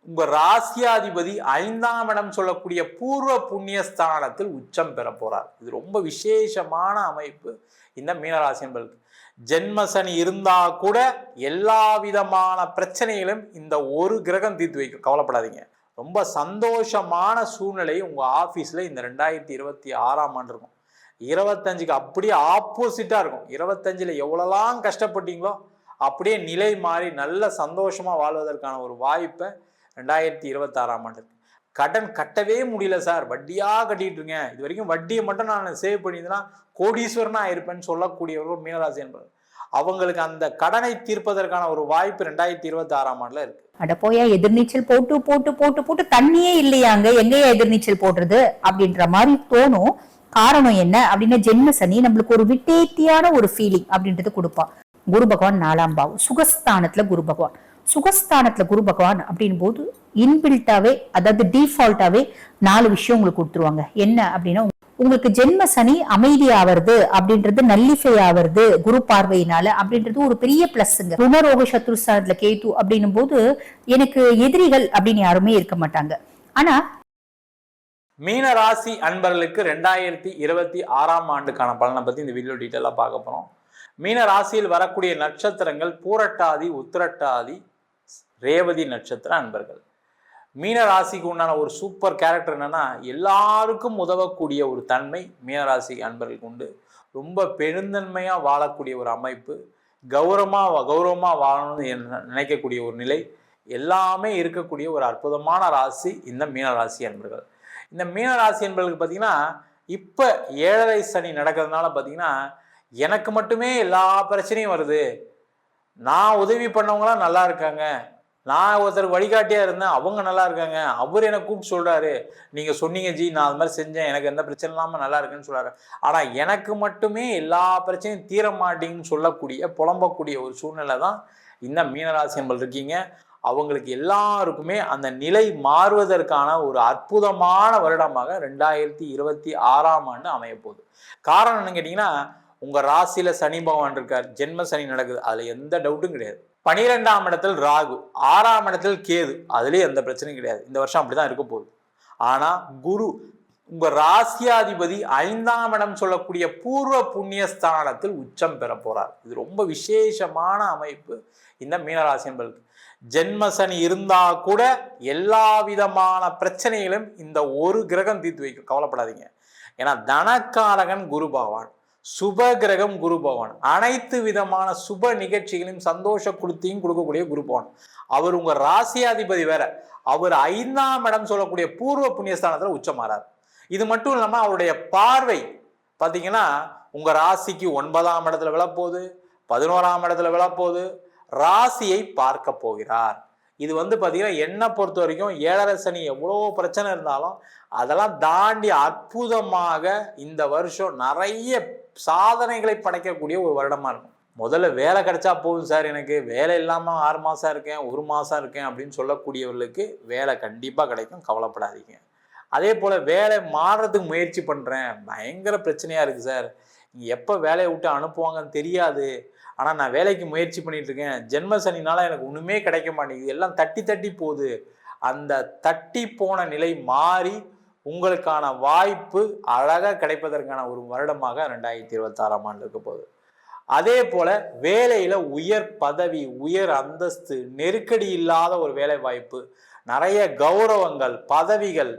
உங்க ராசியாதிபதி 5ஆம் இடம் சொல்லக்கூடிய பூர்வ புண்ணிய ஸ்தானத்தில் உச்சம் பெற போறார். இது ரொம்ப விசேஷமான அமைப்பு இந்த மீனராசி என்பதற்கு. ஜென்ம சனி இருந்தா கூட எல்லா விதமான பிரச்சனைகளும் இந்த ஒரு கிரகம் தீர்த்து வைக்கும். கவலைப்படாதீங்க. ரொம்ப சந்தோஷமான சூழ்நிலை உங்க ஆபீஸ்ல இந்த 2026ஆம் ஆண்டு இருக்கும். 25க்கு அப்படியே ஆப்போசிட்டா இருக்கும். 25ல எவ்வளவுலாம் கஷ்டப்பட்டீங்களோ அப்படியே நிலை மாறி நல்ல சந்தோஷமா வாழ்வதற்கான ஒரு வாய்ப்பை 2026ஆம் ஆண்டு. கடன் கட்டவே முடியல சார், வட்டியா கட்டிட்டு இருக்கேன், இது வரைக்கும் வட்டியை மட்டும் நான் சேவ் பண்ணியிருந்தேன்னா கோடீஸ்வரனா ஆயிருப்பேன்னு சொல்லக்கூடியவர்கள் மீனராசி என்பது. அவங்களுக்கு அந்த கடனை தீர்ப்பதற்கான ஒரு வாய்ப்பு 2026ஆம் ஆண்டுல இருக்கு. அட போயா, எதிர்நீச்சல் போட்டு போட்டு போட்டு போட்டு தண்ணியே இல்லையாங்க, எங்கேயா எதிர்நீச்சல் போடுறது அப்படின்ற மாதிரி தோணும். காரணம் என்ன அப்படின்னா, ஜென்ம சனி நம்மளுக்கு ஒரு விட்டேத்தியான ஒரு ஃபீலிங் அப்படின்றது கொடுப்பான். குரு பகவான் 4ஆம் பாவம், சுகஸ்தானத்துல குரு பகவான். சுகஸ்தானத்துல குரு பகவான் அப்படின் போது இன்பில்ட்டாவே, அதாவது டிஃபால்ட்டாவே 4 விஷயம் உங்களுக்கு கொடுத்துருவாங்க. என்ன அப்படின்னா, உங்களுக்கு ஜென்ம சனி அமைதியாவது அப்படின்றது, நல்லிஃபை ஆவது குரு பார்வையினால அப்படின்றது ஒரு பெரிய பிளஸ்ங்க. ருணரோக சத்ருஸ்தானத்துல கேது அப்படின்னும் போது எனக்கு எதிரிகள் அப்படின்னு யாருமே இருக்க மாட்டாங்க. ஆனா மீன ராசி அன்பர்களுக்கு 2026ஆம் ஆண்டுக்கான பலனை பத்தி இந்த வீடியோ டீட்டெயிலா பார்க்க போறோம். மீன ராசியில் வரக்கூடிய நட்சத்திரங்கள் பூரட்டாதி, உத்திரட்டாதி, ரேவதி நட்சத்திர அன்பர்கள். மீன ராசிக்கு உண்டான ஒரு சூப்பர் கேரக்டர் என்னன்னா, எல்லாருக்கும் உதவக்கூடிய ஒரு தன்மை மீனராசி அன்பர்களுக்கு உண்டு. ரொம்ப பெருந்தன்மையா வாழக்கூடிய ஒரு அமைப்பு, கௌரவமா வாழணும்னு நினைக்கக்கூடிய ஒரு நிலை, எல்லாமே இருக்கக்கூடிய ஒரு அற்புதமான ராசி இந்த மீனராசி அன்பர்கள். இந்த மீனராசி என்பர்களுக்கு பார்த்தீங்கன்னா, இப்போ 7.5 சனி நடக்கிறதுனால பார்த்தீங்கன்னா, எனக்கு மட்டுமே எல்லா பிரச்சனையும் வருது, நான் உதவி பண்ணவங்களாம் நல்லா இருக்காங்க, நான் ஒருத்தருக்கு வழிகாட்டியா இருந்தேன் அவங்க நல்லா இருக்காங்க, அவர் எனக்கு கூப்பிட்டு சொல்றாரு, நீங்க சொன்னீங்க ஜி, நான் அது மாதிரி செஞ்சேன், எனக்கு எந்த பிரச்சனை இல்லாம நல்லா இருக்குன்னு சொல்றாரு, ஆனா எனக்கு மட்டுமே எல்லா பிரச்சனையும் தீர மாட்டேங்குன்னு சொல்லக்கூடிய புலம்பக்கூடிய ஒரு சூழ்நிலை தான் இந்த மீனராசி என்பது இருக்கீங்க. அவங்களுக்கு எல்லாருக்குமே அந்த நிலை மாறுவதற்கான ஒரு அற்புதமான வருடமாக 2026ஆம் ஆண்டு அமைய போகுது. காரணம் என்னன்னு கேட்டீங்கன்னா, உங்க ராசியில சனி பகவான் இருக்கார், ஜென்ம சனி நடக்குது, அதுல எந்த டவுட்டும் கிடையாது. 12ஆம் இடத்தில் ராகு, 6ஆம் இடத்தில் கேது, அதுலயே எந்த பிரச்சனையும் கிடையாது. இந்த வருஷம் அப்படிதான் இருக்க போகுது. ஆனா குரு உங்க ராசியாதிபதி 5ஆம் இடம் சொல்லக்கூடிய பூர்வ புண்ணிய ஸ்தானத்தில் உச்சம் பெற போறார். இது ரொம்ப விசேஷமான அமைப்பு இந்த மீனராசி என்பதற்கு. ஜென்ம சனி இருந்தா கூட எல்லா விதமான பிரச்சனைகளும் இந்த ஒரு கிரகம் தீர்த்து வைக்கும். கவலைப்படாதீங்க. ஏன்னா தனக்காரகன் குரு பகவான், சுப கிரகம் குரு பகவான், அனைத்து விதமான சுப நிகழ்ச்சிகளையும் சந்தோஷ கொடுத்தையும் கொடுக்கக்கூடிய குரு பகவான். அவர் உங்க ராசியாதிபதி வேற, அவர் 5ஆம் இடம் சொல்லக்கூடிய பூர்வ புண்ணியஸ்தானத்துல உச்சமாறார். இது மட்டும் இல்லாம அவருடைய பார்வை பார்த்தீங்கன்னா, உங்க ராசிக்கு 9ஆம் இடத்துல விழப்போகுது, 11ஆம் இடத்துல விழப்போகுது, ராசியை பார்க்க போகிறார். இது பார்த்தீங்கன்னா, என்னை பொறுத்த வரைக்கும் 7.5 சனி எவ்வளோ பிரச்சனை இருந்தாலும் அதெல்லாம் தாண்டி அற்புதமாக இந்த வருஷம் நிறைய சாதனைகளை படைக்கக்கூடிய ஒரு வருடமா இருக்கும். முதல்ல வேலை கிடைச்சா போதும் சார், எனக்கு வேலை இல்லாமல் 6 மாதம் இருக்கேன், 1 மாதம் இருக்கேன் அப்படின்னு சொல்லக்கூடியவர்களுக்கு வேலை கண்டிப்பாக கிடைக்கும். கவலைப்படாதீங்க. அதே போல் வேலை மாறுறதுக்கு முயற்சி பண்ணுறேன், பயங்கர பிரச்சனையாக இருக்குது சார், நீங்கள் எப்போ வேலையை விட்டு அனுப்புவாங்கன்னு தெரியாது, ஆனால் நான் வேலைக்கு முயற்சி பண்ணிட்டு இருக்கேன், ஜென்ம சனினால எனக்கு ஒன்றுமே கிடைக்க மாட்டேங்குது, எல்லாம் தட்டி தட்டி போகுது, அந்த தட்டி போன நிலை மாறி உங்களுக்கான வாய்ப்பு அழகாக கிடைப்பதற்கான ஒரு வருடமாக 2026ஆம் ஆண்டு இருக்க போகுது. அதே போல வேலையில உயர் பதவி, உயர் அந்தஸ்து, நெருக்கடி இல்லாத ஒரு வேலை வாய்ப்பு, நிறைய கௌரவங்கள், பதவிகள்,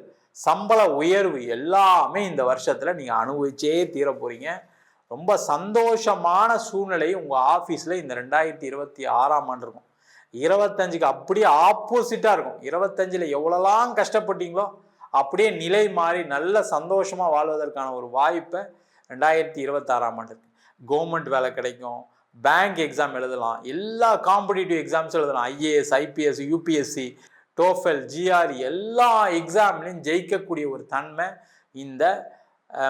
சம்பள உயர்வு எல்லாமே இந்த வருஷத்துல நீங்க அனுபவிச்சே தீர போறீங்க. ரொம்ப சந்தோஷமான சூழ்நிலை உங்க ஆபீஸ்ல இந்த 2026ஆம் ஆண்டு இருக்கும். 25க்கு அப்படியே ஆப்போசிட்டா இருக்கும். 25ல எவ்வளவுலாம் கஷ்டப்பட்டீங்களோ அப்படியே நிலை மாறி நல்ல சந்தோஷமா வாழ்வதற்கான ஒரு வாய்ப்பை 2026ஆம் ஆண்டு இருக்கு. கவர்மெண்ட் வேலை கிடைக்கும், பேங்க் எக்ஸாம் எழுதலாம், எல்லா காம்படிட்டிவ் எக்ஸாம்ஸும் எழுதலாம், IAS, IPS, UPSC, டோஃபெல், GRE எல்லா எக்ஸாம்லையும் ஜெயிக்கக்கூடிய ஒரு தன்மை இந்த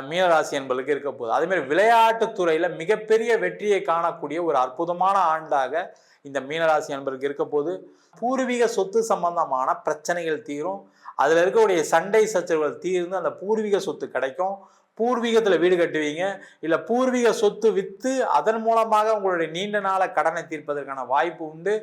மீனராசி என்பதுக்கு இருக்க போகுது. அதே மாதிரி விளையாட்டுத்துறையில மிகப்பெரிய வெற்றியை காணக்கூடிய ஒரு அற்புதமான ஆண்டாக இந்த மீனராசி என்பதுக்கு இருக்க போது. பூர்வீக சொத்து சம்பந்தமான பிரச்சனைகள் தீரும், அதுல இருக்கக்கூடிய சண்டை சச்சரவுகள் தீர்ந்து அந்த பூர்வீக சொத்து கிடைக்கும். பூர்வீகத்துல வீடு கட்டுவீங்க, இல்ல பூர்வீக சொத்து வித்து அதன் மூலமாக உங்களுடைய நீண்ட நாள கடனை தீர்ப்பதற்கான வாய்ப்பு உண்டு.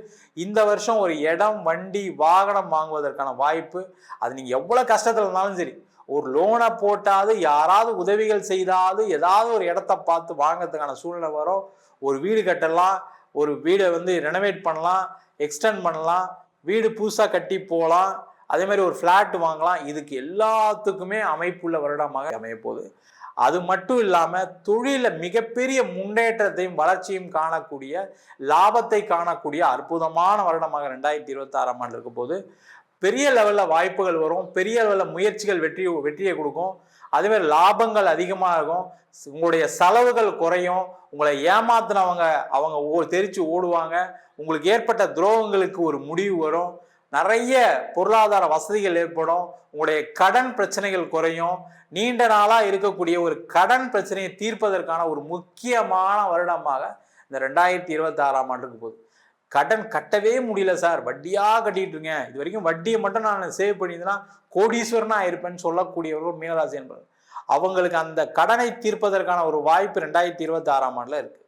இந்த வருஷம் ஒரு இடம், வண்டி, வாகனம் வாங்குவதற்கான வாய்ப்பு. அது நீங்க எவ்வளவு கஷ்டத்துல இருந்தாலும் சரி, ஒரு லோனை போட்டாது யாராவது உதவிகள் செய்தாது ஏதாவது ஒரு இடத்த பார்த்து வாங்கறதுக்கான சூழ்நிலை வரும். ஒரு வீடு கட்டலாம், ஒரு வீடை ரெனோவேட் பண்ணலாம், எக்ஸ்டெண்ட் பண்ணலாம், வீடு புதுசா கட்டி போகலாம், அதே மாதிரி ஒரு ஃபிளாட் வாங்கலாம். இதுக்கு எல்லாத்துக்குமே அமைப்புள்ள வருடமாக அமைய போகுது. அது மட்டும் இல்லாம தொழில மிகப்பெரிய முன்னேற்றத்தையும் வளர்ச்சியும் காணக்கூடிய, லாபத்தை காணக்கூடிய அற்புதமான வருடமாக 2026ஆம் ஆண்டு இருக்க போது. பெரிய லெவல்ல வாய்ப்புகள் வரும், பெரிய லெவல்ல முயற்சிகள் வெற்றியை கொடுக்கும். அதே மாதிரி லாபங்கள் அதிகமாக இருக்கும், உங்களுடைய செலவுகள் குறையும், உங்களை ஏமாத்தினவங்க அவங்க தெரிச்சு ஓடுவாங்க, உங்களுக்கு ஏற்பட்ட துரோகங்களுக்கு ஒரு முடிவு வரும், நிறைய பொருளாதார வசதிகள் ஏற்படும், உங்களுடைய கடன் பிரச்சனைகள் குறையும். நீண்ட நாளா இருக்கக்கூடிய ஒரு கடன் பிரச்சனையை தீர்ப்பதற்கான ஒரு முக்கியமான வருடமாக இந்த 2026ஆம் ஆண்டுக்கு போகுது. கடன் கட்டவே முடியல சார், வட்டியா கட்டிட்டு இருக்கேன், இது வரைக்கும் வட்டியை மட்டும் நான் சேவ் பண்ணியிருந்தேன்னா கோடீஸ்வரனா இருப்பேன்னு சொல்லக்கூடியவர்கள் மீனராசி என்பது. அவங்களுக்கு அந்த கடனை தீர்ப்பதற்கான ஒரு வாய்ப்பு 2026ஆம் ஆண்டுல இருக்கு.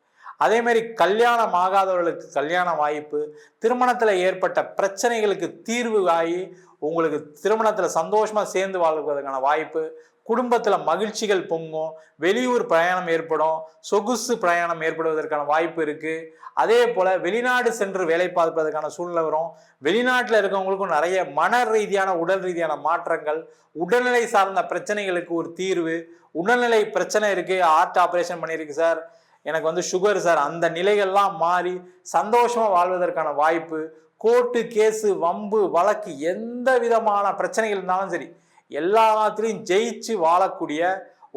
அதே மாதிரி கல்யாணம் ஆகாதவர்களுக்கு கல்யாண வாய்ப்பு, திருமணத்துல ஏற்பட்ட பிரச்சனைகளுக்கு தீர்வு ஆகி உங்களுக்கு திருமணத்துல சந்தோஷமா சேர்ந்து வாழ்வதற்கான வாய்ப்பு, குடும்பத்துல மகிழ்ச்சிகள் பொங்கும், வெளியூர் பிரயாணம் ஏற்படும், சொகுசு பிரயாணம் ஏற்படுவதற்கான வாய்ப்பு இருக்கு. அதே போல வெளிநாடு சென்று வேலை பார்ப்பதற்கான சூழ்நிலை வரும். வெளிநாட்டில் இருக்கவங்களுக்கும் நிறைய மன ரீதியான உடல் ரீதியான மாற்றங்கள், உடல்நிலை சார்ந்த பிரச்சனைகளுக்கு ஒரு தீர்வு. உடல்நிலை பிரச்சனை இருக்கு, ஹார்ட் ஆப்ரேஷன் பண்ணியிருக்கு சார், எனக்கு சுகர் சார், அந்த நிலைகள்லாம் மாறி சந்தோஷமா வாழ்வதற்கான வாய்ப்பு. கோர்ட்டு கேஸு வம்பு வழக்கு எந்த விதமான பிரச்சனைகள் இருந்தாலும் சரி எல்லாத்திலையும் ஜெயிச்சு வாழக்கூடிய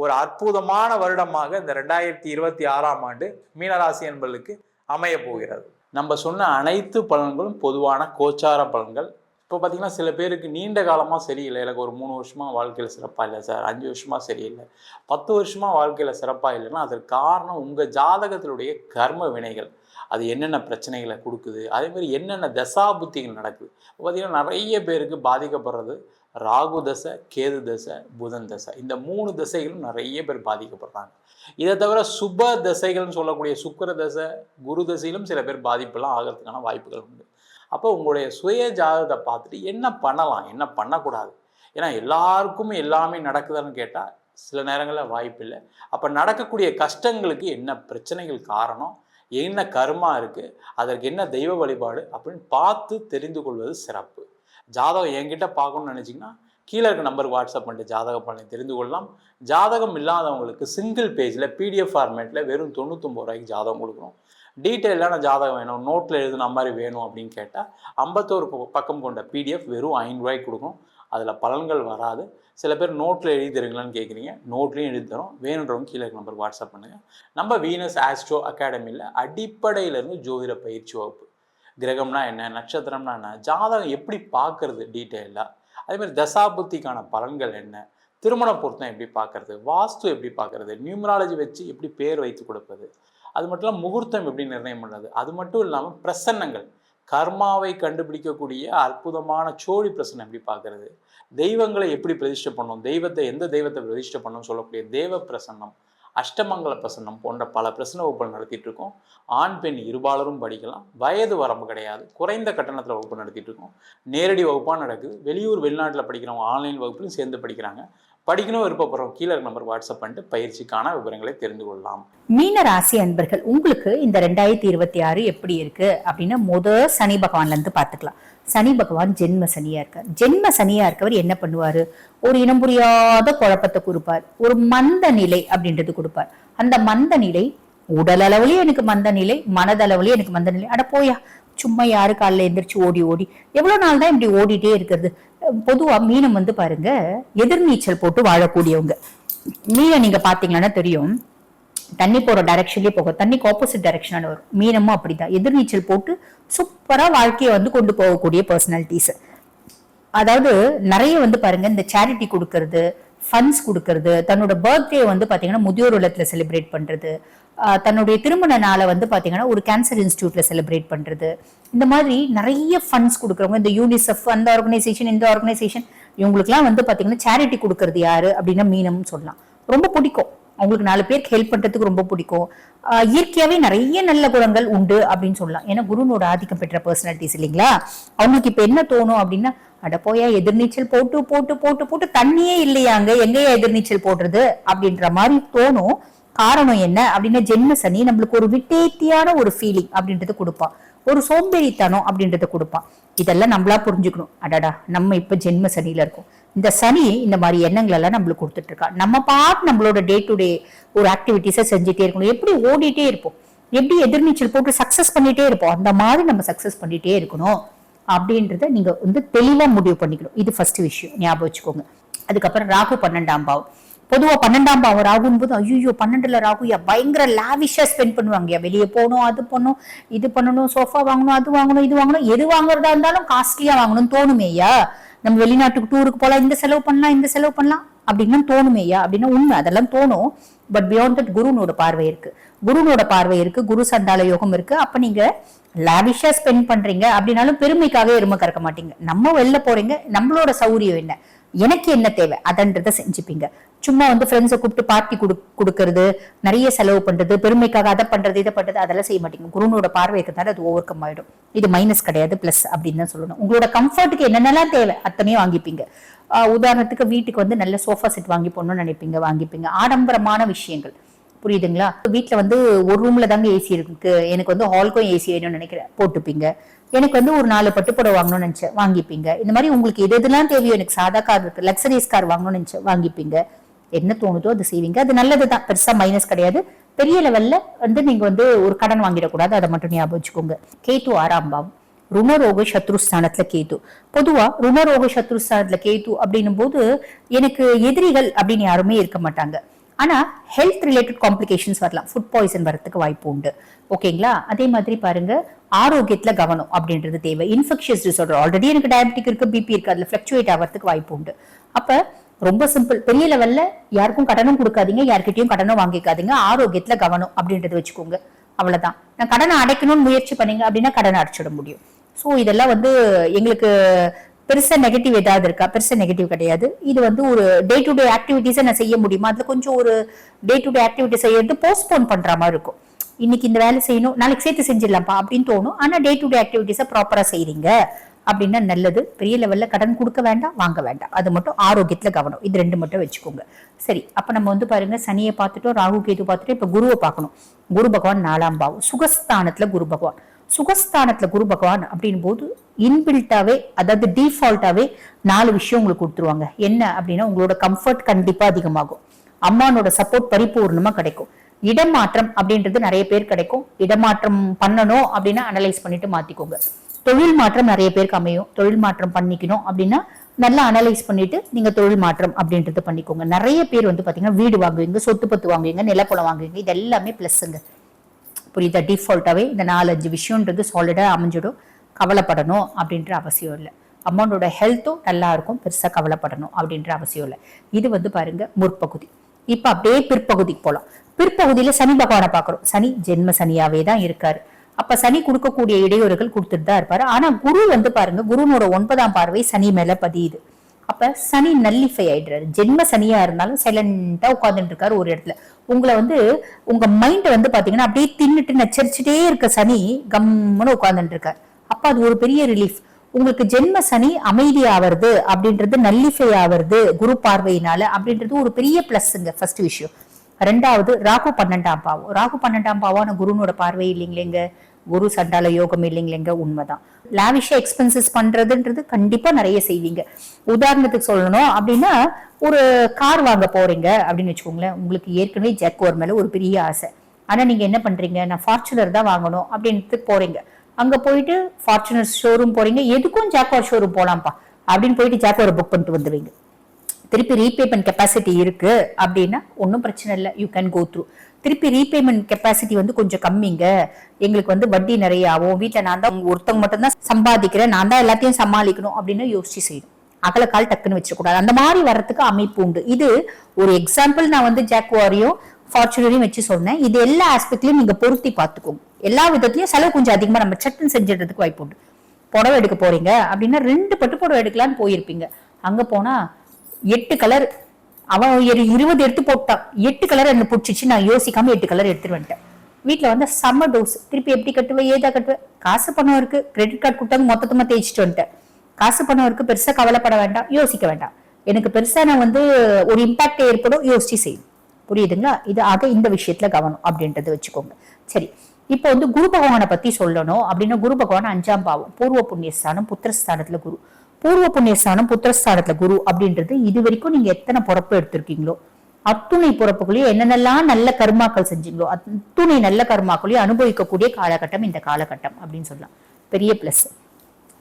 ஒரு அற்புதமான வருடமாக இந்த 2026ஆம் ஆண்டு மீனராசி என்பவர்களுக்கு அமைய போகிறது. நம்ம சொன்ன அனைத்து பலன்களும் பொதுவான கோச்சார பலன்கள். இப்போ பார்த்தீங்கன்னா சில பேருக்கு நீண்ட காலமாக சரியில்லை, எனக்கு ஒரு 3 வருஷமாக வாழ்க்கையில் சிறப்பாக இல்லை சார், 5 வருஷமாக சரியில்லை, 10 வருஷமாக வாழ்க்கையில் சிறப்பாக இல்லைன்னா அதற்கு காரணம் உங்கள் ஜாதகத்தினுடைய கர்ம வினைகள். அது என்னென்ன பிரச்சனைகளை கொடுக்குது, அதே மாதிரி என்னென்ன தசாபுத்திகள் நடக்குது. இப்போ பார்த்தீங்கன்னா நிறைய பேருக்கு பாதிக்கப்படுறது ராகு தசை, கேது தசை, புதன் தசை. இந்த 3 தசைகளும் நிறைய பேர் பாதிக்கப்படுறாங்க. இதை தவிர சுப தசைகள்னு சொல்லக்கூடிய சுக்கிர தசை, குரு தசையிலும் சில பேர் பாதிப்பெல்லாம் ஆகிறதுக்கான வாய்ப்புகள் உண்டு. அப்போ உங்களுடைய சுய ஜாதகத்தை பார்த்துட்டு என்ன பண்ணலாம், என்ன பண்ணக்கூடாது. ஏன்னா எல்லாருக்குமே எல்லாமே நடக்குதான்னு கேட்டால் சில நேரங்களில் வாய்ப்பு இல்லை. அப்போ நடக்கக்கூடிய கஷ்டங்களுக்கு என்ன பிரச்சனைகள் காரணம், என்ன கர்மா இருக்குது, அதற்கு என்ன தெய்வ வழிபாடு அப்படின்னு பார்த்து தெரிந்து கொள்வது சிறப்பு. ஜாதகம் என்கிட்ட பார்க்கணும்னு நினச்சிங்கன்னா கீழே இருக்க நம்பருக்கு வாட்ஸ்அப் பண்ணிட்டு ஜாதக பலனை தெரிந்து கொள்ளலாம். ஜாதகம் இல்லாதவங்களுக்கு சிங்கிள் பேஜில் PDF ஃபார்மேட்டில் வெறும் 99 ரூபாய்க்கு ஜாதகம் கொடுக்குறோம். டீட்டெயிலான ஜாதகம் வேணும், நோட்டில் எழுதுன மாதிரி வேணும் அப்படின்னு கேட்டால் 51 பக்கம் கொண்ட PDF வெறும் 5 ரூபாய்க்கு கொடுக்கும். அதில் பலன்கள் வராது. சில பேர் நோட்டில் எழுதி தருங்களான்னு கேட்குறீங்க, நோட்லேயும் எழுதி தரோம். வேணுன்றவங்க கீழே நம்பருக்கு வாட்ஸ்அப் பண்ணுங்கள். நம்ம வீனஸ் ஆஸ்ட்ரோ அகாடமியில் அடிப்படையிலேருந்து ஜோதிட பயிற்சி வகுப்பு. கிரகம்னா என்ன, நட்சத்திரம்னா என்ன, ஜாதகம் எப்படி பார்க்கறது டீட்டெயிலாக, அதேமாதிரி தசாபுத்திக்கான பலன்கள் என்ன, திருமண பொருத்தம் எப்படி பார்க்கறது, வாஸ்து எப்படி பார்க்கறது, நியூமராலஜி வச்சு எப்படி பேர் வைத்து கொடுப்பது, அது மட்டும் இல்லாமல் முகூர்த்தம் எப்படி நிர்ணயம் பண்ணுறது, அது மட்டும் இல்லாமல் பிரசன்னங்கள், கர்மாவை கண்டுபிடிக்கக்கூடிய அற்புதமான சோழி பிரசன்னம் எப்படி பார்க்கறது, தெய்வங்களை எப்படி பிரதிஷ்டை பண்ணணும், எந்த தெய்வத்தை பிரதிஷ்டை பண்ணணும்னு சொல்லக்கூடிய தேவ பிரசன்னம், அஷ்டமங்கல பிரசன்னம் போன்ற பல பிரசன்ன வகுப்புகள் நடத்திட்டு இருக்கோம். ஆண் பெண் இருபாலரும் படிக்கலாம், வயது வரம்பு கிடையாது, குறைந்த கட்டணத்தில் வகுப்பு நடத்திட்டு இருக்கோம். நேரடி வகுப்பாக நடக்குது. வெளியூர் வெளிநாட்டில் படிக்கிறவங்க ஆன்லைன் வகுப்புலையும் சேர்ந்து படிக்கிறாங்க. படிக்கணும் விருப்பப்படுறோம் கீழே நம்பர் வாட்ஸ்அப் பண்ணிட்டு பயிற்சிக்கான விவரங்களை தெரிந்து கொள்ளலாம். மீன ராசி அன்பர்கள், உங்களுக்கு இந்த 2026 எப்படி இருக்கு அப்படின்னு சனி பகவான்ல இருந்து பாத்துக்கலாம். சனி பகவான் ஜென்ம சனியா இருக்கார். ஜென்ம சனியா இருக்கவர் என்ன பண்ணுவாரு, ஒரு இனம் புரியாத குழப்பத்தை கொடுப்பார், ஒரு மந்த நிலை அப்படின்றது கொடுப்பார். அந்த மந்த நிலை உடல் அளவுலயும் எனக்கு மந்த நிலை, மனதளவுலயும் எனக்கு மந்த நிலை. அட போயா, சும்மா யாரு காலில் எந்திரிச்சு ஓடி ஓடி எவ்வளவு நாள் தான் இப்படி ஓடிட்டே இருக்கிறது. பொதுவா மீனம் பாருங்க, எதிர்நீச்சல் போட்டு வாழக்கூடியவங்க. மீனை நீங்க பாத்தீங்கன்னா தெரியும், தண்ணி போற டைரக்ஷன்லயே போகும், தண்ணிக்கு ஆப்போசிட் டைரக்ஷனான வரும். மீனமும் அப்படிதான், எதிர்நீச்சல் போட்டு சூப்பரா வாழ்க்கையை கொண்டு போகக்கூடிய பர்சனாலிட்டிஸ். அதாவது நிறைய பாருங்க, இந்த சேரிட்டி கொடுக்கறது, ஃபண்ட்ஸ் கொடுக்கறது, தன்னோட பர்த்டே பாத்தீங்கன்னா முதியோர் இல்லத்துல செலிப்ரேட் பண்றது, தன்னுடைய திருமண நாளை பாத்தீங்கன்னா ஒரு கேன்சர் இன்ஸ்டிடியூட்ல செலிப்ரேட் பண்றது, இந்த மாதிரி நிறைய ஃபண்ட்ஸ் கொடுக்குறவங்க. இந்த யூனிசெஃப், அந்த ஆர்கனைசேஷன், இந்த ஆர்கனைசேஷன், இவங்களுக்குலாம் பாத்தீங்கன்னா சேரிட்டி கொடுக்கறது யாரு அப்படின்னா மீனம்னு சொல்லலாம். ரொம்ப பிடிக்கும். அவங்களுக்கு 4 பேருக்கு ஹெல்ப் பண்றதுக்கு ரொம்ப பிடிக்கும். இயற்கையாவே நிறைய நல்ல குணங்கள் உண்டு அப்படின்னு சொல்லலாம். ஏன்னா குருனோட ஆதிக்கம் பெற்ற பர்சனாலிட்டிஸ் இல்லைங்களா. அவங்களுக்கு இப்ப என்ன தோணும் அப்படின்னா, அட போயா எதிர்நீச்சல் போட்டு போட்டு போட்டு போட்டு தண்ணியே இல்லையாங்க, எங்கேயா எதிர்நீச்சல் போடுறது அப்படின்ற மாதிரி தோணும். காரணம் என்ன அப்படின்னா, ஜென்ம சனி நம்மளுக்கு ஒரு விட்டேத்தியான ஒரு ஃபீலிங் அப்படின்றது கொடுப்பான், ஒரு சோம்பேறித்தனம் அப்படின்றத கொடுப்பான். இதெல்லாம் நம்மளா புரிஞ்சுக்கணும். அடடா நம்ம இப்ப ஜென்ம சனியில இருக்கோம், இந்த சனி இந்த மாதிரி எண்ணங்கள் எல்லாம் நம்மளுக்கு கொடுத்துட்டு இருக்கா. நம்ம பார்த்து நம்மளோட டே டு டே ஒரு ஆக்டிவிட்டிஸை செஞ்சுட்டே இருக்கணும். எப்படி ஓடிட்டே இருப்போம், எப்படி எதிர்நீச்சல் போட்டு சக்சஸ் பண்ணிட்டே இருப்போம், அந்த மாதிரி நம்ம சக்சஸ் பண்ணிட்டே இருக்கணும் அப்படின்றத நீங்க வந்து தெளிவா முடிவு பண்ணிக்கணும். இது ஃபர்ஸ்ட் விஷயம், ஞாபகம் வச்சுக்கோங்க. அதுக்கப்புறம் ராகு 12ஆம் பாவம். பொதுவா 12ஆம் பாவம் ராகுன்னு போது ஐயோ 12ல ராகுயா பயங்கர லாவிஷா ஸ்பெண்ட் பண்ணுவாங்க. வெளியே போகணும், அது பண்ணணும், இது பண்ணணும், சோஃபா வாங்கணும், அது வாங்கணும், இது வாங்கணும், எது வாங்குறதா இருந்தாலும் காஸ்ட்லியா வாங்கணும்னு தோணுமேயா. நம்ம வெளிநாட்டுக்கு டூருக்கு போலாம், இந்த செலவு பண்ணலாம், இந்த செலவு பண்ணலாம் அப்படின்னு தோணுமேயா அப்படின்னா உண்மை, அதெல்லாம் தோணும். பட் பியாண்ட் தட் குருனோட பார்வை இருக்கு, குருனோட பார்வை இருக்கு, குரு சண்டால யோகம் இருக்கு. அப்ப நீங்க லாவிஷா ஸ்பெண்ட் பண்றீங்க அப்படின்னாலும் பெருமைக்காக எருமை கறக்க மாட்டீங்க. நம்ம வெளில போறீங்க, நம்மளோட சௌரியம் என்ன, எனக்கு என்ன தேவை அதன்றத செஞ்சுப்பீங்க. சும்மா வந்து ஃப்ரெண்ட்ஸை கூப்பிட்டு பார்ட்டி கொடுக்கறது, நிறைய செலவு பண்றது, பெருமைக்காக அதை பண்றது இதை பண்றது அதெல்லாம் செய்ய மாட்டீங்க. குருனோட பார்வை இருக்கிறதால அது ஓவர் கம் ஆயிடும். இது மைனஸ் கிடையாது, பிளஸ் அப்படின்னு தான் சொல்லணும். உங்களோட கம்ஃபர்ட்டுக்கு என்னென்னலாம் தேவை அத்தனையும் வாங்கிப்பீங்க. உதாரணத்துக்கு வீட்டுக்கு வந்து நல்ல சோஃபா செட் வாங்கி போடணும்னு நினைப்பீங்க, வாங்கிப்பீங்க. ஆடம்பரமான விஷயங்கள் புரியுதுங்களா. வீட்டுல வந்து ஒரு ரூம்ல தாங்க ஏசி இருக்கு, எனக்கு வந்து ஹால்க்கும் ஏசி வேணும்னு நினைக்கிறேன், போட்டுப்பீங்க. எனக்கு வந்து ஒரு 4 பட்டுப்புடவை வாங்கணும்னு நினைச்சேன், வாங்கிப்பீங்க. இந்த மாதிரி உங்களுக்கு எது எதெல்லாம் தேவையோ, எனக்கு சாதா கார் இருக்கு, லக்ஸரிஸ் கார் வாங்கணும்னு நினைச்சேன், வாங்கிப்பீங்க. என்ன தோணுதோ அது செய்வீங்க, அது நல்லதுதான், பெருசா மைனஸ் கிடையாது. பெரிய லெவல்ல வந்து நீங்க வந்து ஒரு கடன் வாங்கிடக்கூடாது, அதை மட்டும் ஞாபகம் வச்சுக்கோங்க. கேது 6ஆம் பாவம், ருணரோக சத்ருஸ்தானத்துல கேது. பொதுவா ருணரோக சத்ருஸ்தானத்துல கேது அப்படின்னும் போது எனக்கு எதிரிகள் அப்படின்னு யாருமே இருக்க மாட்டாங்க. ஆனா ஹெல்த் ரிலேட்டட் காம்ப்ளிகேஷன்ஸ் வரலாம், ஃபுட் பாய்சன் வரதுக்கு வாய்ப்பு உண்டு. ஓகேங்களா. அதே மாதிரி பாருங்க, ஆரோக்கியத்துல கவனம் அப்படின்றது தேவை. இன்ஃபெக்ஷியஸ் டிசார்டர், ஆல்ரெடி எனக்கு டயபெட்டிக் இருக்கு, பிபி இருக்கு, அதுல ஃபிளக்சுவேட் ஆகிறதுக்கு வாய்ப்பு உண்டு. அப்ப ரொம்ப சிம்பிள், பெரிய லெவல்ல யாருக்கும் கடனும் கொடுக்காதீங்க, யார்கிட்டயும் கடனும் வாங்கிக்காதீங்க, ஆரோக்கியத்துல கவனம் அப்படின்றத வச்சுக்கோங்க. அவ்வளவுதான். நான் கடனை அடைக்கணும்னு முயற்சி பண்ணீங்க அப்படின்னா கடனை அடைச்சிட முடியும். ஸோ இதெல்லாம் வந்து எங்களுக்கு பெருசா நெகட்டிவ் ஏதாவது இருக்கா, பெருசா நெகட்டிவ் கிடையாது. இது வந்து ஒரு டே டு டே ஆக்டிவிட்டிஸை நான் செய்ய முடியுமா, அதுல கொஞ்சம் ஒரு டே டு டே ஆக்டிவிட்டி செய்யறது போஸ்ட்போன் பண்ற மாதிரி இருக்கும். இன்னைக்கு இந்த வேலை செய்யணும், நாளைக்கு சேர்த்து செஞ்சிடலாம்ப்பா அப்படின்னு தோணும். ஆனா டே டு டே ஆக்டிவிட்டிஸை ப்ராப்பரா செய்றீங்க அப்படின்னா நல்லது. பெரிய லெவல்ல கடன் கொடுக்க வேண்டாம், வாங்க வேண்டாம். அது மட்டும் ஆரோக்கியத்துல கவனம், இது 2 மட்டும் வச்சுக்கோங்க. சரி, அப்ப நம்ம வந்து பாருங்க, சனியை பார்த்துட்டோம், ராகு கேது பார்த்துட்டோம், இப்ப குருவை பார்க்கணும். குரு பகவான் 4ஆம் பாவம், சுகஸ்தானத்துல குரு பகவான். சுகஸ்தானத்துல குரு பகவான் அப்படின் போது இன்பில்ட்டாவே, அதாவது டிஃபால்ட்டாவே 4 விஷயம் உங்களுக்கு கொடுத்துருவாங்க. என்ன அப்படின்னா, உங்களோட கம்ஃபர்ட் கண்டிப்பா அதிகமாகும், அம்மானோட சப்போர்ட் பரிபூர்ணமா கிடைக்கும். இடமாற்றம் அப்படின்றது நிறைய பேர் கிடைக்கும். இடமாற்றம் பண்ணணும் அப்படின்னா அனலைஸ் பண்ணிட்டு மாத்திக்கோங்க. தொழில் மாற்றம் நிறைய பேருக்கு அமையும். தொழில் மாற்றம் பண்ணிக்கணும் அப்படின்னா நல்லா அனலைஸ் பண்ணிட்டு நீங்க தொழில் மாற்றம் அப்படின்றது பண்ணிக்கோங்க. நிறைய பேர் வந்து பாத்தீங்கன்னா வீடு வாங்குவீங்க, சொத்து பத்து வாங்குவீங்க, நிலப்பலம் வாங்குவீங்க. இது எல்லாமே பிளஸ்ங்க, புரியுதா. டிஃபால்ட்டாவே இந்த 4-5 விஷயம்ன்றது சாலிடா அமைஞ்சிடும். கவலைப்படணும் அப்படின்ற அவசியம் இல்லை. அம்மாவோட ஹெல்த்தும் நல்லா இருக்கும், பெருசா கவலைப்படணும் அப்படின்ற அவசியம் இல்லை. இது வந்து பாருங்க முற்பகுதி. இப்ப அப்படியே பிற்பகுதிக்கு போலாம். பிற்பகுதியில சனி பகவானை பாக்குறோம். சனி ஜென்ம சனியாவே தான் இருக்காரு. அப்ப சனி கொடுக்கக்கூடிய இடையூறுகள் கொடுத்துட்டு தான் இருப்பாரு. ஆனா குரு வந்து பாருங்க, குருனோட 9ஆம் பார்வை சனி மேல பதியுது. அப்ப சனி நல்லிஃபை ஆயிடுறாரு. ஜென்ம சனியா இருந்தாலும் சைலண்டா உட்கார்ந்துட்டு இருக்காரு ஒரு இடத்துல. உங்களை வந்து உங்க மைண்ட் வந்து பாத்தீங்கன்னா அப்படியே தின்னுட்டு நச்சரிச்சுட்டே இருக்க சனி கம்முன்னு உட்கார்ந்துட்டு இருக்காரு. அப்ப அது ஒரு பெரிய ரிலீஃப். உங்களுக்கு ஜென்ம சனி அமைதி ஆவறது அப்படின்றது, நல்லிஃபை ஆவறது குரு பார்வையினால அப்படின்றது ஒரு பெரிய பிளஸ்ங்க, ஃபர்ஸ்ட் விஷயம். 2வது ராகு 12ஆம் பாவம். ராகு 12ஆம் பாவான குருனோட பார்வை இல்லைங்களேங்க, குரு சண்டால யோகம் இல்லைங்களேங்க, உண்மைதான். லாவிஷா எக்ஸ்பென்சஸ் பண்றதுன்றது கண்டிப்பா நிறைய செய்வீங்க. உதாரணத்துக்கு சொல்லணும் அப்படின்னா, ஒரு கார் வாங்க போறீங்க அப்படின்னு வச்சுக்கோங்களேன். உங்களுக்கு ஏற்கனவே ஜாக்குவார் மேல ஒரு பெரிய ஆசை. ஆனா நீங்க என்ன பண்றீங்க, நான் ஃபார்ச்சுனர் தான் வாங்கணும் அப்படின்ட்டு போறீங்க. அங்க போயிட்டு ஃபார்ச்சுனர் ஷோரூம் போறீங்க, எதுக்கும் ஜாக்குவார் ஷோரூம் போலாம்ப்பா அப்படின்னு போயிட்டு ஜாக்குவார் புக் பண்ணிட்டு வந்துடுவீங்க. திருப்பி ரீபேமெண்ட் கெப்பாசிட்டி இருக்கு அப்படின்னா ஒன்றும் பிரச்சனை இல்லை, யூ கேன் கோ த்ரூ. திருப்பி ரீபேமெண்ட் கெப்பாசிட்டி வந்து கொஞ்சம் கம்மிங்க, எங்களுக்கு வந்து வட்டி நிறைய ஆகும், வீட்டில் நான் தான் ஒருத்தவங்க மட்டும்தான் சம்பாதிக்கிறேன், நான் தான் எல்லாத்தையும் சமாளிக்கணும் அப்படின்னு யோசிச்சு செய்யணும். அகலக்கால் டக்குன்னு வச்சிடக்கூடாது. அந்த மாதிரி வர்றதுக்கு அமைப்பு உண்டு. இது ஒரு எக்ஸாம்பிள். நான் வந்து ஜாக்குவாரையும் ஃபார்ச்சுனரையும் வச்சு சொன்னேன். இது எல்லா ஆஸ்பெக்ட்லயும் நீங்க பொருத்தி பார்த்துக்கோங்க. எல்லா விதத்திலயும் செலவு கொஞ்சம் அதிகமா நம்ம சட்டுன்னு செஞ்சிடறதுக்கு வாய்ப்பு உண்டு. புடவை எடுக்க போறீங்க அப்படின்னா 2 பட்டு புடவை எடுக்கலான்னு போயிருப்பீங்க. அங்க போனா 8 கலர் அவன் ஒரு 20 எடுத்து போட்டான், 8 கலர் என்ன பிடிச்சிச்சு, நான் யோசிக்காம 8 கலர் எடுத்துட்டு வந்துட்டேன். வீட்டுல வந்து செம்ம டோஸ். திருப்பி எப்படி கட்டுவேன், ஏதா கட்டுவேன், காசு பணம் இருக்கு, கிரெடிட் கார்டு கொடுத்தாங்க மொத்தமா தேய்ச்சிட்டு வந்துட்டேன். காசு பணம் இருக்கு, பெருசா கவலைப்பட வேண்டாம், யோசிக்க வேண்டாம். எனக்கு பெருசா நான் வந்து ஒரு இம்பாக்ட் ஏற்படும், யோசிச்சு செய்யும். புரியுதுங்களா? இது ஆக இந்த விஷயத்துல கவனம் அப்படின்றது வச்சுக்கோங்க. சரி, இப்போ வந்து குரு பகவானை பத்தி சொல்லணும் அப்படின்னா, குரு பகவான் 5ஆம் பாவம், பூர்வ புண்ணியஸ்தானம், புத்திரஸ்தானத்துல குரு. பூர்வ புண்ணியஸ்தானம் புத்திரஸ்தானத்துல குரு அப்படின்றது இது வரைக்கும் நீங்க எத்தனை பிறப்பு எடுத்திருக்கீங்களோ அத்துணை பிறப்புகளையும் என்னென்னலாம் நல்ல கர்மாக்கள் செஞ்சீங்களோ அத்துணை நல்ல கர்மாக்களையும் அனுபவிக்கக்கூடிய காலகட்டம் இந்த காலகட்டம் அப்படின்னு சொல்லலாம். பெரிய பிளஸ்.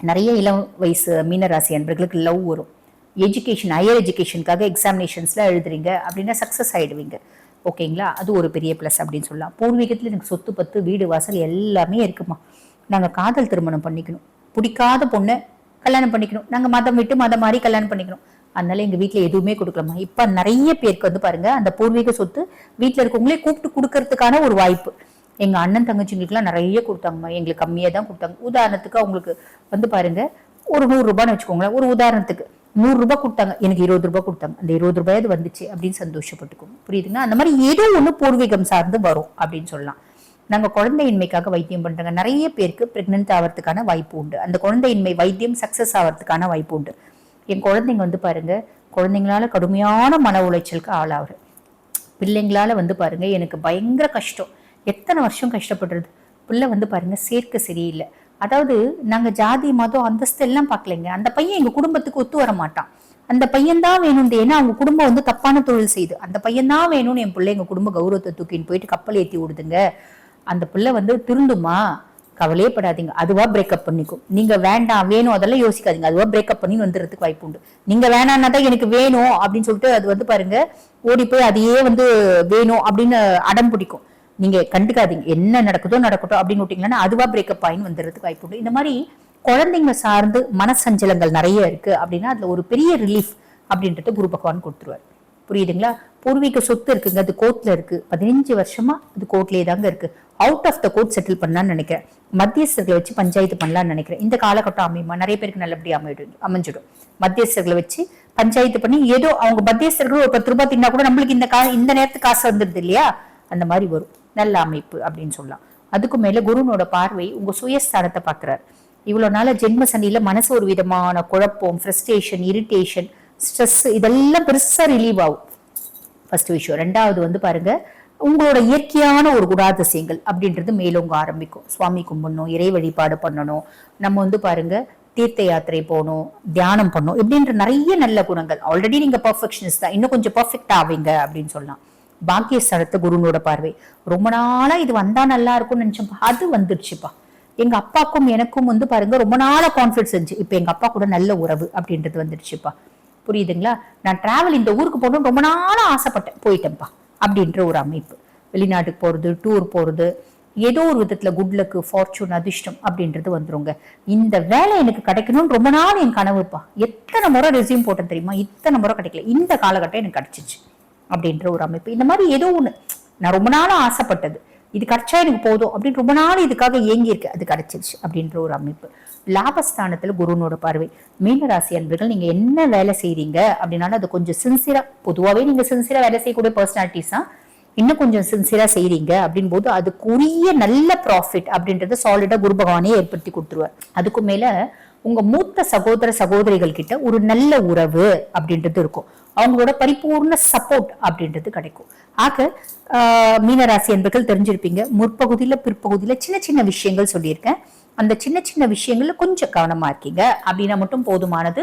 நிறைய இளம் வயசு மீனராசி அன்பர்களுக்கு லவ் வரும். எஜுகேஷன், ஹையர் எஜுகேஷனுக்காக எக்ஸாமினேஷன்ஸ்ல எழுதுறீங்க அப்படின்னா சக்சஸ் ஆயிடுவீங்க. ஓகேங்களா? அது ஒரு பெரிய பிளஸ் அப்படின்னு சொல்லலாம். பூர்வீகத்துல எனக்கு சொத்து பத்து வீடு வாசல் எல்லாமே இருக்குமா. நாங்க காதல் திருமணம் பண்ணிக்கணும், பிடிக்காத பொண்ணை கல்யாணம் பண்ணிக்கணும், நாங்க மதம் விட்டு மதம் மாறி கல்யாணம் பண்ணிக்கணும், அதனால எங்க வீட்டுல எதுவுமே கொடுக்கலாமா. இப்ப நிறைய பேருக்கு வந்து பாருங்க அந்த பூர்வீக சொத்து வீட்டுல இருக்கவங்களே கூப்பிட்டு கொடுக்கறதுக்கான ஒரு வாய்ப்பு. எங்க அண்ணன் தங்கச்சிங்களுக்கு எல்லாம் நிறைய கொடுத்தாங்கம்மா, எங்களுக்கு கம்மியா தான் கொடுத்தாங்க. உதாரணத்துக்கு அவங்களுக்கு வந்து பாருங்க ஒரு 100 ரூபான்னு வச்சுக்கோங்களேன், ஒரு உதாரணத்துக்கு 100 ரூபாய் கொடுத்தாங்க, எனக்கு 20 ரூபாய் கொடுத்தாங்க, அந்த 20 ரூபாய் வந்துச்சு அப்படின்னு சந்தோஷப்பட்டுக்கும். புரியுதுங்களா? அந்த மாதிரி ஏதோ ஒண்ணு பூர்வீகம் சார்ந்து வரும் அப்படின்னு சொல்லலாம். நாங்க குழந்தையின்மைக்காக வைத்தியம் பண்றாங்க. நிறைய பேருக்கு பிரெக்னென்ட் ஆகிறதுக்கான வாய்ப்பு உண்டு. அந்த குழந்தையின்மை வைத்தியம் சக்சஸ் ஆகிறதுக்கான வாய்ப்பு உண்டு. என் குழந்தைங்க வந்து பாருங்க குழந்தைங்களால கடுமையான மன உளைச்சலுக்கு ஆளாகுற பிள்ளைங்களால வந்து பாருங்க எனக்கு பயங்கர கஷ்டம். எத்தனை வருஷம் கஷ்டப்படுறது. பிள்ளை வந்து பாருங்க சேர்க்க சரியில்லை. அதாவது நாங்க ஜாதி மதம் அந்தஸ்து எல்லாம் பார்க்கலைங்க. அந்த பையன் எங்க குடும்பத்துக்கு ஒத்து வர மாட்டான். அந்த பையன் தான் வேணும். ஏன்னா அவங்க குடும்பம் வந்து தப்பான தொழில் செய்யுது. அந்த பையன் தான் வேணும்னு என் பிள்ளை எங்க குடும்ப கௌரவத்தை தூக்கின்னு போயிட்டு கப்பல் ஏற்றி விடுதுங்க. அந்த பிள்ளை வந்து திருந்துமா, கவலையே படாதீங்க, அதுவா பிரேக்கப் பண்ணிக்கும். நீங்க வேண்டாம் வேணும் அதெல்லாம் யோசிக்காதீங்க, அதுவா பிரேக்கப் பண்ணி வந்துடுறதுக்கு வாய்ப்பு உண்டு. நீங்க வேணான்னா தான் எனக்கு வேணும் அப்படின்னு சொல்லிட்டு அது வந்து பாருங்க ஓடி போய் அதையே வந்து வேணும் அப்படின்னு அடம் பிடிக்கும். நீங்க கண்டுக்காதீங்க, என்ன நடக்குதோ நடக்கட்டும் அப்படின்னு விட்டீங்கன்னா அதுவா பிரேக்கப் ஆயின்னு வந்துடுறதுக்கு வாய்ப்பு உண்டு. இந்த மாதிரி குழந்தைங்க சார்ந்து மனசஞ்சலங்கள் நிறைய இருக்கு அப்படின்னா அதுல ஒரு பெரிய ரிலீஃப் அப்படின்றத குரு பகவான் கொடுத்துருவார். புரியுதுங்களா? பூர்வீக சொத்து இருக்குங்க, அது கோர்ட்ல இருக்கு, 15 வருஷமா அது கோர்ட்லயே தாங்க இருக்கு. Out of the court settle பண்ணலான்னு நினைக்கிறேன், மத்தியஸ்தர்களை வச்சு பஞ்சாயத்து பண்ணலாம்னு நினைக்கிறேன். இந்த காலகட்டம் அமையுமா? நிறைய பேருக்கு நல்லபடியா அமைஞ்சிடும். மத்தியஸ்தர்களை வச்சு பஞ்சாயத்து பண்ணி ஏதோ அவங்க மத்தியஸ்தர்கள் ஒரு 10 ரூபாய் தின்னா கூட நம்மளுக்கு இந்த நேரத்துக்கு காசு வந்துடுது இல்லையா, அந்த மாதிரி வரும். நல்ல அமைப்பு அப்படின்னு சொல்லலாம். அதுக்கு மேல குருனோட பார்வை உங்க சுயஸ்தானத்தை பாக்குறாரு. இவ்வளவு நாள ஜென்ம சனியில மனசு ஒரு விதமான குழப்பம், ஃப்ரஸ்ட்ரேஷன், இரிட்டேஷன், ஸ்ட்ரெஸ் இதெல்லாம் பெருசா ரிலீவ் ஆகும். ஃபர்ஸ்ட் விஷயம். ரெண்டாவது வந்து பாருங்க உங்களோட இயற்கையான ஒரு குணாதிசயங்கள் அப்படின்றது மேலோங்க ஆரம்பிக்கும். சுவாமி கும்பிடணும், இறை வழிபாடு பண்ணணும், நம்ம வந்து பாருங்க தீர்த்த யாத்திரை போகணும், தியானம் பண்ணணும், இப்படின்ற நிறைய நல்ல குணங்கள். ஆல்ரெடி நீங்க பர்ஃபெக்ஷனிஸ்ட் தான், இன்னும் கொஞ்சம் பர்ஃபெக்ட் ஆவீங்க அப்படின்னு சொல்லலாம். பாக்கியஸ்தானத்தை குருனோட பார்வை. ரொம்ப நாளா இது வந்தா நல்லா இருக்கும்னு நினைச்சப்பா, அது வந்துடுச்சுப்பா. எங்க அப்பாக்கும் எனக்கும் வந்து பாருங்க ரொம்ப நாளா கான்ஃபிடன்ஸ் இருந்துச்சு, இப்ப எங்க அப்பா கூட நல்ல உறவு அப்படின்றது வந்துடுச்சுப்பா. புரியுதுங்களா? நான் டிராவல் இந்த ஊருக்கு போகணும்னு ரொம்ப நாளா ஆசைப்பட்டேன், போயிட்டேன்ப்பா அப்படின்ற ஒரு அமைப்பு. வெளிநாட்டுக்கு போறது, டூர் போறது, ஏதோ ஒரு விதத்துல குட் லக், ஃபார்ச்சூன், அதிர்ஷ்டம் அப்படின்றது வந்துருங்க. இந்த வேலை எனக்கு கிடைக்கணும்னு ரொம்ப நாள் என் கனவுப்பா. எத்தனை முறை ரெஸ்யூம் போட்டேன் தெரியுமா, இத்தனை முறை கிடைக்கல, இந்த காலகட்டம் எனக்கு கிடைச்சிச்சு அப்படின்ற ஒரு அமைப்பு. இந்த மாதிரி ஏதோ ஒண்ணு நான் ரொம்ப நாளா ஆசைப்பட்டது, இது கிடைச்சா எனக்கு போதும் அப்படின்னு ரொம்ப நாள் இதுக்காக ஏங்கி இருக்கு, அது கிடைச்சிருச்சு அப்படின்ற ஒரு அமைப்பு. லாபஸ்தானத்துல குருனோட பார்வை. மீனராசி அன்பர்கள் நீங்க என்ன வேலை செய்றீங்க அப்படின்னாலும் அது கொஞ்சம் சின்சியரா, பொதுவாகவே நீங்க சின்சியரா வேலை செய்யக்கூடிய பர்சனாலிட்டிஸ் தான், இன்னும் கொஞ்சம் சின்சியரா செய்றீங்க அப்படின் போது அதுக்குரிய நல்ல ப்ராஃபிட் அப்படின்றத சாலிடா குரு பகவானே ஏற்படுத்தி கொடுத்துருவார். அதுக்கு மேல உங்க மூத்த சகோதர சகோதரிகள் கிட்ட ஒரு நல்ல உறவு அப்படின்றது இருக்கும், அவங்களோட பரிபூர்ண சப்போர்ட் அப்படின்றது கிடைக்கும். ஆக மீனராசி என்பர்கள் தெரிஞ்சிருப்பீங்க, முற்பகுதியில பிற்பகுதியில சின்ன சின்ன விஷயங்கள் சொல்லியிருக்கேன். அந்த சின்ன சின்ன விஷயங்கள்ல கொஞ்சம் கவனமா இருக்கீங்க அப்படின்னா மட்டும் போதுமானது.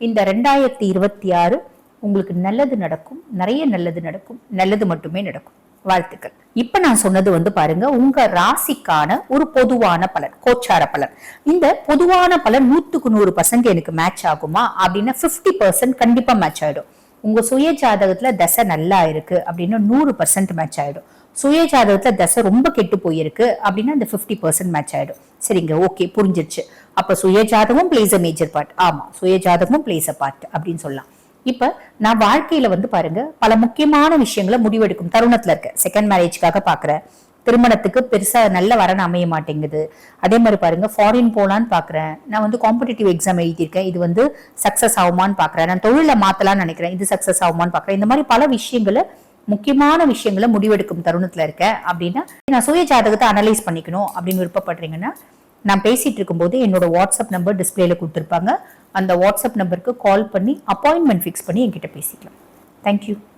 இந்த 2026 உங்களுக்கு நல்லது நடக்கும், நிறைய நல்லது நடக்கும், நல்லது மட்டுமே நடக்கும். வாழ்த்துக்கள். இப்ப நான் சொன்னது வந்து பாருங்க உங்க ராசிக்கான ஒரு பொதுவான பலன், கோச்சார பலன். இந்த பொதுவான பலன் 100% எனக்கு மேட்ச் ஆகுமா அப்படின்னா 50% கண்டிப்பா மேட்ச் ஆயிடும். உங்க சுய ஜாதகத்துல தசை நல்லா இருக்கு அப்படின்னா 100% மேட்ச் ஆயிடும். சுய ஜாதகத்துல தசை ரொம்ப கெட்டு போயிருக்கு அப்படின்னா இந்த 50% மேட்ச் ஆயிடும். சரிங்க, ஓகே, புரிஞ்சிருச்சு. அப்ப சுய ஜாதகமும் பிளேஸ் அ மேஜர் பார்ட். ஆமா, சுய ஜாதகமும் பிளேஸ் அ பார்ட் அப்படின்னு சொல்லலாம். இப்ப நான் வாழ்க்கையில வந்து பாருங்க பல முக்கியமான விஷயங்களை முடிவெடுக்கும் தருணத்துல இருக்க. செகண்ட் மேரேஜ்க்காக பாக்குறேன், திருமணத்துக்கு பெருசா நல்ல வரன் அமைய மாட்டேங்குது. அதே மாதிரி பாருங்க, ஃபாரின் போலான்னு பாக்குறேன், நான் வந்து காம்படிட்டிவ் எக்ஸாம் எழுதியிருக்கேன், இது வந்து சக்சஸ் ஆகுமான்னு பாக்குறேன், நான் தொழில மாத்தலாம்னு நினைக்கிறேன், இது சக்சஸ் ஆகுமான்னு பாக்குறேன். இந்த மாதிரி பல விஷயங்களை, முக்கியமான விஷயங்களை முடிவெடுக்கும் தருணத்துல இருக்கேன் அப்படின்னா, நான் சுய ஜாதகத்தை அனலைஸ் பண்ணிக்கணும் அப்படின்னு விருப்பப்படுறீங்கன்னா, நான் பேசிட்டு இருக்கும்போது என்னோட வாட்ஸ்அப் நம்பர் டிஸ்பிளேல கொடுத்துருப்பாங்க, அந்த வாட்ஸ்அப் நம்பருக்கு கால் பண்ணி அப்பாயின்மெண்ட் ஃபிக்ஸ் பண்ணி என்கிட்ட பேசிக்கலாம். தேங்க்யூ.